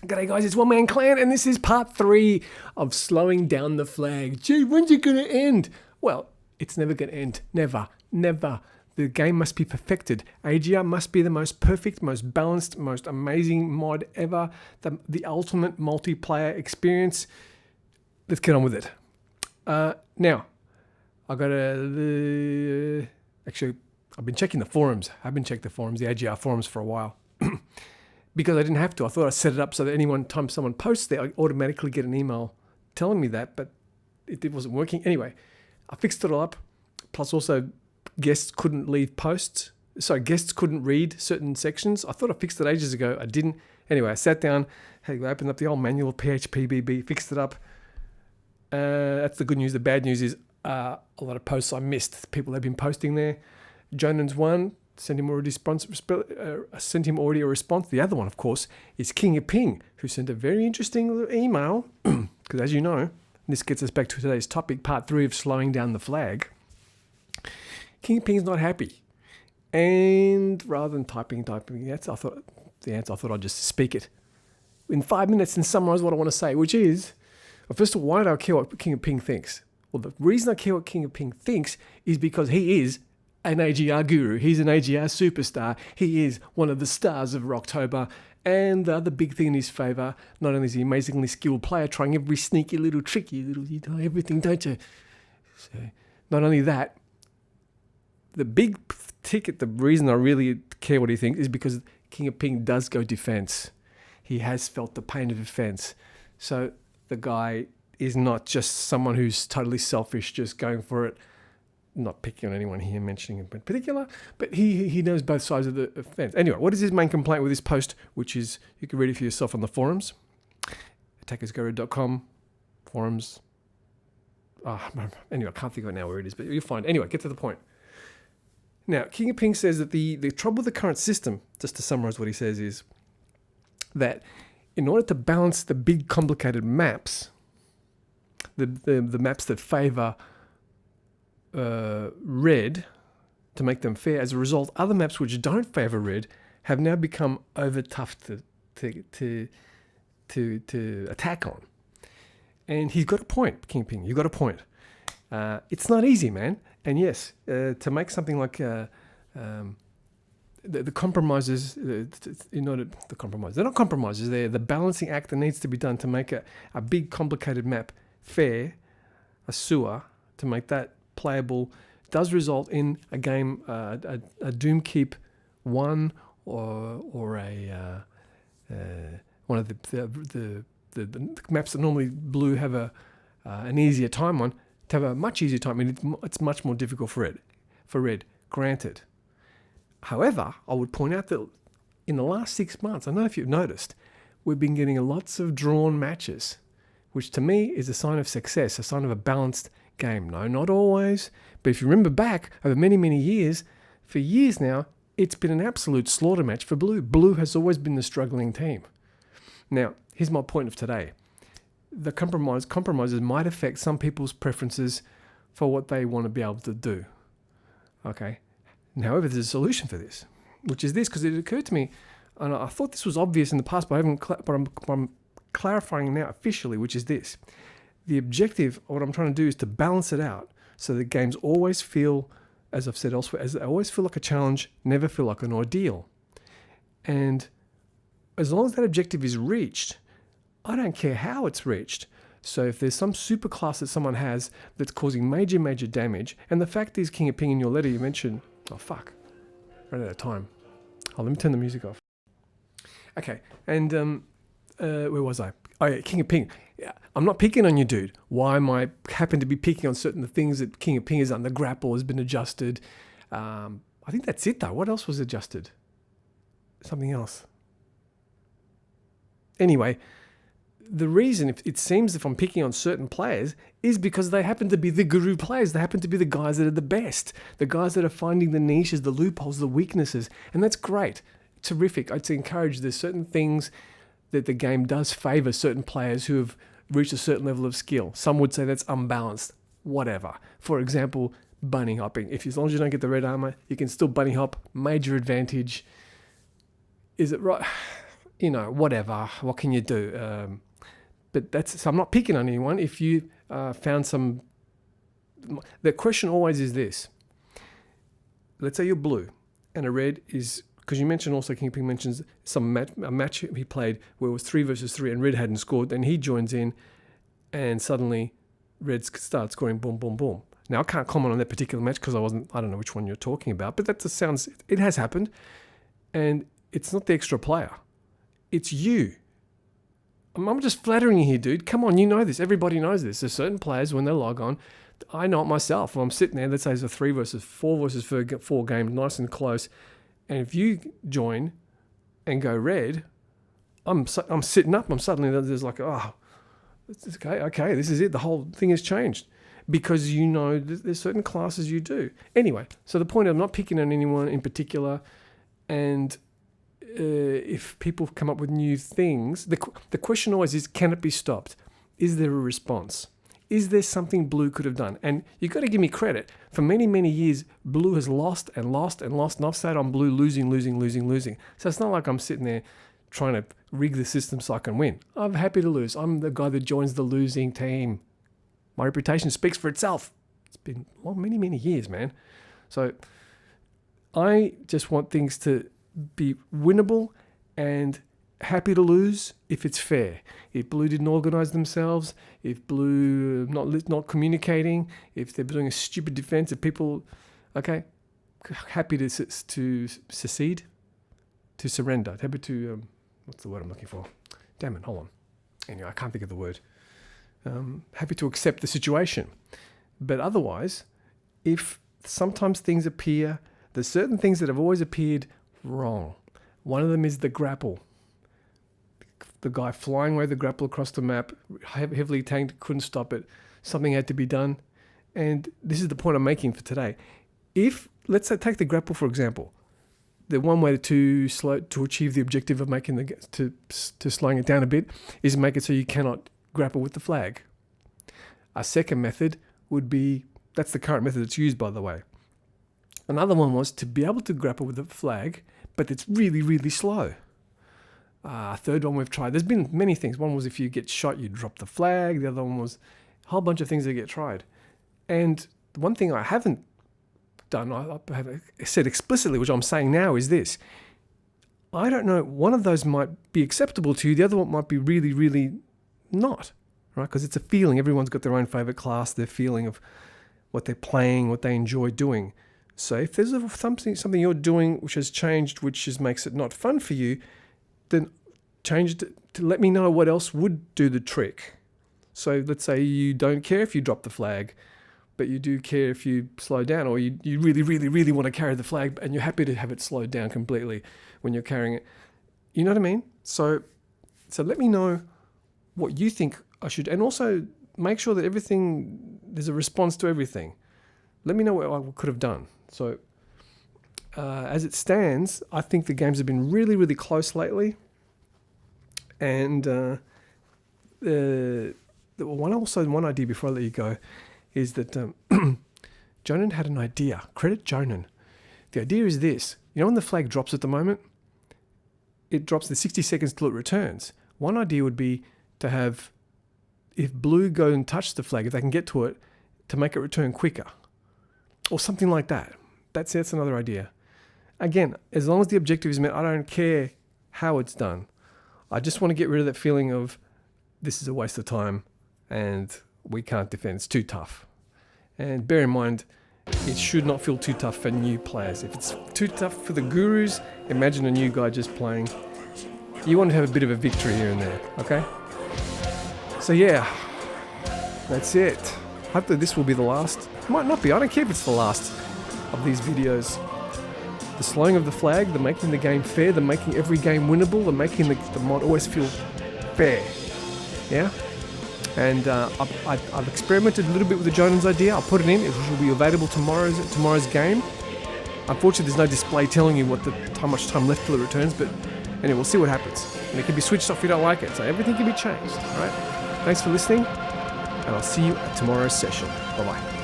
G'day guys, it's OneManClan and this is part 3 of slowing down the flag. Gee, when's it going to end? Well, it's never going to end. Never. The game must be perfected. AGR must be the most perfect, most balanced, most amazing mod ever. The ultimate multiplayer experience. Let's get on with it. Now, I've been checking the forums. I've been checking the forums, the AGR forums for a while. Because I didn't have to. I thought I set it up so that time someone posts there, I automatically get an email telling me that, but it wasn't working. Anyway, I fixed it all up. Plus also guests couldn't leave posts. So guests couldn't read certain sections. I thought I fixed it ages ago. I didn't. Anyway, I sat down, I opened up the old manual of PHPBB, fixed it up. That's the good news. The bad news is a lot of posts I missed. People have been posting there. Jonan's one. Sent him already a response. The other one, of course, is King of Ping, who sent a very interesting little email. Because as you know, this gets us back to today's topic, part 3 of slowing down the flag. King of Ping's not happy. And rather than typing the answer, I thought I'd just speak it in 5 minutes and summarize what I want to say, which is, well, first of all, why do I care what King of Ping thinks? Well, the reason I care what King of Ping thinks is because he is an AGR guru. He's an AGR superstar. He is one of the stars of Rocktober. And the other big thing in his favour, not only is he an amazingly skilled player, trying every sneaky little trick, you know everything, don't you? So, not only that, the big ticket, the reason I really care what he thinks is because King of Ping does go defence. He has felt the pain of defence. So the guy is not just someone who's totally selfish, just going for it. Not picking on anyone here, mentioning him in particular, but he knows both sides of the fence. Anyway, what is his main complaint with this post, which is, you can read it for yourself on the forums, attackersguru.com, forums. Anyway, I can't think of it now where it is, but you'll find. Anyway, get to the point. Now, King of Ping says that the trouble with the current system, just to summarize what he says, is that in order to balance the big complicated maps, the maps that favor red, to make them fair, as a result, other maps which don't favour red have now become over tough to attack on. And he's got a point, King Ping. You've got a point. It's not easy, man. And yes, to make something like the compromises, the compromises. They're not compromises. They're the balancing act that needs to be done to make a big complicated map fair, a sewer, to make that playable, does result in a game, a Doomkeep 1 or a one of the maps that normally blue have an easier time on, to have a much easier time. I mean, it's much more difficult for red, granted. However, I would point out that in the last 6 months, I don't know if you've noticed, we've been getting lots of drawn matches, which to me is a sign of success, a sign of a balanced game. No, not always. But if you remember back over many, many years, for years now, it's been an absolute slaughter match for blue. Blue has always been the struggling team. Now, here's my point of today. The compromises might affect some people's preferences for what they want to be able to do. Okay. However, there's a solution for this, which is this, because it occurred to me, and I thought this was obvious in the past, but I'm clarifying now officially, which is this. The objective, what I'm trying to do, is to balance it out so that games always feel, as I've said elsewhere, as they always feel like a challenge, never feel like an ordeal. And as long as that objective is reached, I don't care how it's reached. So if there's some super class that someone has that's causing major, major damage, and the fact is, King of Ping, in your letter you mentioned, ran out of time. Let me turn the music off. Okay, and where was I? Oh yeah, King of Ping. I'm not picking on you, dude. Why am I happen to be picking on certain things that King of Ping has done? The grapple has been adjusted. I think that's it though. What else was adjusted? Something else. Anyway, the reason it seems if I'm picking on certain players is because they happen to be the guru players. They happen to be the guys that are the best. The guys that are finding the niches, the loopholes, the weaknesses. And that's great. Terrific. I'd encourage there's certain things that the game does favour certain players who have reached a certain level of skill. Some would say that's unbalanced. Whatever. For example, bunny hopping. As long as you don't get the red armor, you can still bunny hop. Major advantage. Is it right? whatever. What can you do? But so I'm not picking on anyone. If you found some, the question always is this. Let's say you're blue and a red is, because you mentioned also, Kingpin mentions a match he played where it was 3 versus 3 and red hadn't scored, and he joins in and suddenly red starts scoring, boom, boom, boom. Now, I can't comment on that particular match because I don't know which one you're talking about, but that just sounds, it has happened. And it's not the extra player. It's you. I'm just flattering you here, dude. Come on, you know this. Everybody knows this. There's certain players, when they log on, I know it myself. When I'm sitting there, let's say it's a 3 versus 4 game, nice and close. And if you join and go red, I'm sitting up. I'm suddenly, there's like, it's okay, this is it. The whole thing has changed. Because there's certain classes you do. Anyway, so the point, I'm not picking on anyone in particular. And if people come up with new things, the question always is, can it be stopped? Is there a response? Is there something blue could have done? And you've got to give me credit. For many, many years, blue has lost and lost and lost. And I've sat on blue losing. So it's not like I'm sitting there trying to rig the system so I can win. I'm happy to lose. I'm the guy that joins the losing team. My reputation speaks for itself. It's been many, many years, man. So I just want things to be winnable and happy to lose if it's fair. If blue didn't organise themselves, if blue not communicating, if they're doing a stupid defence, if people, okay, happy to secede, to surrender, happy to, what's the word I'm looking for? Damn it, hold on. Anyway, I can't think of the word. Happy to accept the situation. But otherwise, if sometimes things appear, there's certain things that have always appeared wrong. One of them is the grapple. The guy flying away the grapple across the map, heavily tanked, couldn't stop it. Something had to be done. And this is the point I'm making for today. If, let's say, take the grapple for example, the one way to achieve the objective of making to slowing it down a bit is make it so you cannot grapple with the flag. A second method would be, that's the current method that's used, by the way. Another one was to be able to grapple with the flag, but it's really, really slow. A third one we've tried. There's been many things. One was if you get shot, you drop the flag. The other one was a whole bunch of things that get tried. And the one thing I haven't done, I have said explicitly, which I'm saying now, is this. I don't know, one of those might be acceptable to you. The other one might be really, really not, right? Because it's a feeling. Everyone's got their own favorite class, their feeling of what they're playing, what they enjoy doing. So if there's something you're doing which has changed, which makes it not fun for you, then change it to let me know what else would do the trick. So let's say you don't care if you drop the flag, but you do care if you slow down, or you really, really, really want to carry the flag and you're happy to have it slowed down completely when you're carrying it. You know what I mean? So let me know what you think I should, and also make sure that there's a response to everything. Let me know what I could have done. So as it stands, I think the games have been really, really close lately. And one idea before I let you go is that Jonan had an idea. Credit Jonan. The idea is this. You know when the flag drops at the moment? It drops the 60 seconds till it returns. One idea would be to have, if blue go and touch the flag, if they can get to it, to make it return quicker. Or something like that. That's another idea. Again, as long as the objective is met, I don't care how it's done. I just want to get rid of that feeling of this is a waste of time and we can't defend. It's too tough. And bear in mind, it should not feel too tough for new players. If it's too tough for the gurus, imagine a new guy just playing. You want to have a bit of a victory here and there, okay? So yeah, that's it. Hopefully this will be the last. Might not be, I don't care if it's the last of these videos. The slowing of the flag, the making the game fair, the making every game winnable, the making the mod always feel fair. Yeah? And I've experimented a little bit with the Jonan's idea. I'll put it in. It will be available tomorrow's game. Unfortunately, there's no display telling you how much time left till it returns, but anyway, we'll see what happens. And it can be switched off if you don't like it. So everything can be changed. All right? Thanks for listening, and I'll see you at tomorrow's session. Bye-bye.